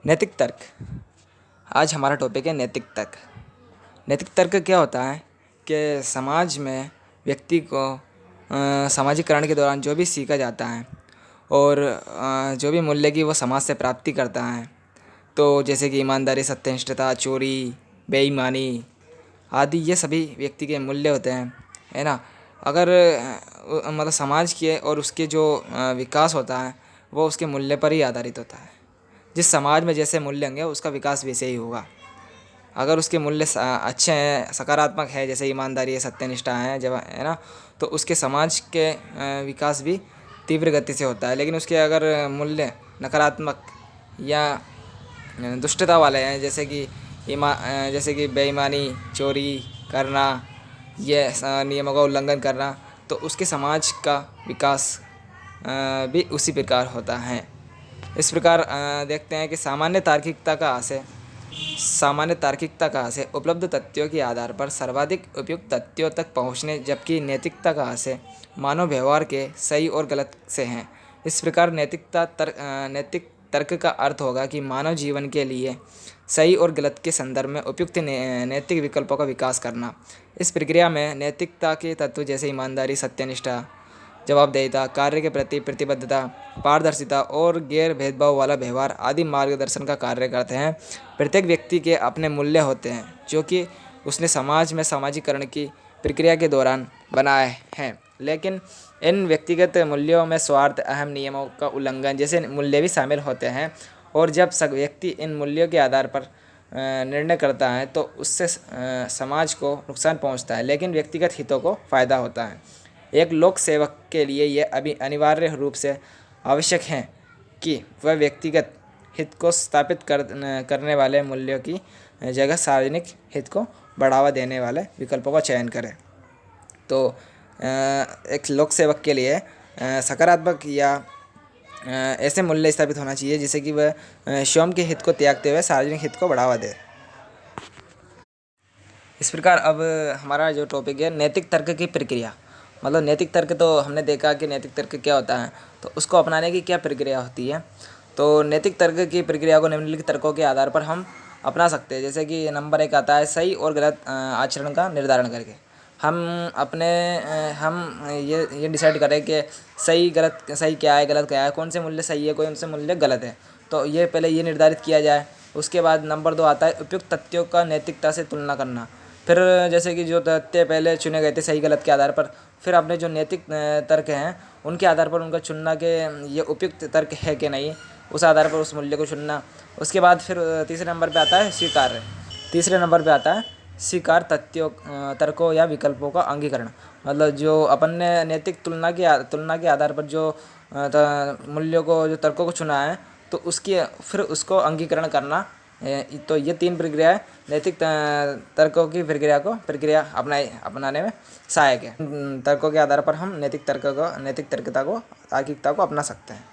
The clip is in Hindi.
नैतिक तर्क। आज हमारा टॉपिक है नैतिक तर्क। नैतिक तर्क क्या होता है कि समाज में व्यक्ति को सामाजिकरण के दौरान जो भी सीखा जाता है और जो भी मूल्य की वो समाज से प्राप्ति करता है, तो जैसे कि ईमानदारी, सत्यनिष्ठता, चोरी, बेईमानी आदि, ये सभी व्यक्ति के मूल्य होते हैं, है ना। अगर मतलब समाज के और उसके जो विकास होता है वो उसके मूल्य पर ही आधारित होता है। जिस समाज में जैसे मूल्य होंगे उसका विकास वैसे ही होगा। अगर उसके मूल्य अच्छे हैं, सकारात्मक है, जैसे ईमानदारी है, सत्यनिष्ठा है, जब है ना, तो उसके समाज के विकास भी तीव्र गति से होता है। लेकिन उसके अगर मूल्य नकारात्मक या दुष्टता वाले हैं, जैसे कि बेईमानी, चोरी करना, ये नियमों का उल्लंघन करना, तो उसके समाज का विकास भी उसी प्रकार होता है। इस प्रकार देखते हैं कि सामान्य तार्किकता का से उपलब्ध तथ्यों के आधार पर सर्वाधिक उपयुक्त तथ्यों तक पहुंचने, जबकि नैतिकता का से मानव व्यवहार के सही और गलत से हैं। इस प्रकार नैतिक तर्क का अर्थ होगा कि मानव जीवन के लिए सही और गलत के संदर्भ में उपयुक्त नैतिक विकल्पों का विकास करना। इस प्रक्रिया में नैतिकता के तत्व जैसे ईमानदारी, सत्यनिष्ठा, जवाबदेहिता, कार्य के प्रति प्रतिबद्धता, पारदर्शिता और गैर भेदभाव वाला व्यवहार आदि मार्गदर्शन का कार्य करते हैं। प्रत्येक व्यक्ति के अपने मूल्य होते हैं जो कि उसने समाज में सामाजिकरण की प्रक्रिया के दौरान बनाए हैं, लेकिन इन व्यक्तिगत मूल्यों में स्वार्थ, अहम नियमों का उल्लंघन जैसे मूल्य भी शामिल होते हैं। और जब व्यक्ति इन मूल्यों के आधार पर निर्णय करता है तो उससे समाज को नुकसान पहुंचता है, लेकिन व्यक्तिगत हितों को फायदा होता है। एक लोक सेवक के लिए यह अभी अनिवार्य रूप से आवश्यक है कि वह व्यक्तिगत हित को स्थापित करने वाले मूल्यों की जगह सार्वजनिक हित को बढ़ावा देने वाले विकल्पों का चयन करें। तो एक लोक सेवक के लिए सकारात्मक या ऐसे मूल्य स्थापित होना चाहिए जिससे कि वह स्वयं के हित को त्यागते हुए सार्वजनिक हित को बढ़ावा दे। इस प्रकार अब हमारा जो टॉपिक है नैतिक तर्क की प्रक्रिया। मतलब नैतिक तर्क, तो हमने देखा कि नैतिक तर्क क्या होता है, तो उसको अपनाने की क्या प्रक्रिया होती है। तो नैतिक तर्क की प्रक्रिया को निम्नलिखित तर्कों के आधार पर हम अपना सकते हैं। जैसे कि नंबर 1 आता है सही और गलत आचरण का निर्धारण करके। हम ये डिसाइड करें कि सही क्या है, गलत क्या है, कौन से मूल्य सही है, कौन से मूल्य गलत है, तो ये पहले ये निर्धारित किया जाए। उसके बाद नंबर 2 आता है उपयुक्त तथ्यों का नैतिकता से तुलना करना। फिर जैसे कि जो तथ्य पहले चुने गए थे सही गलत के आधार पर, फिर अपने जो नैतिक तर्क हैं उनके आधार पर उनका चुनना कि ये उपयुक्त तर्क है कि नहीं, उस आधार पर उस मूल्य को चुनना। उसके बाद फिर तीसरे नंबर पे आता है स्वीकार्य। तीसरे नंबर पे आता है स्वीकार तर्कों या विकल्पों का अंगीकरण। मतलब जो अपन ने नैतिक तुलना के आधार पर जो मूल्यों को, जो तर्कों को चुना है, तो फिर उसको अंगीकरण करना। तो ये 3 प्रक्रिया नैतिक तर्कों की प्रक्रिया अपनाने में सहायक है। तर्कों के आधार पर हम नैतिकता को तार्किकता को अपना सकते हैं।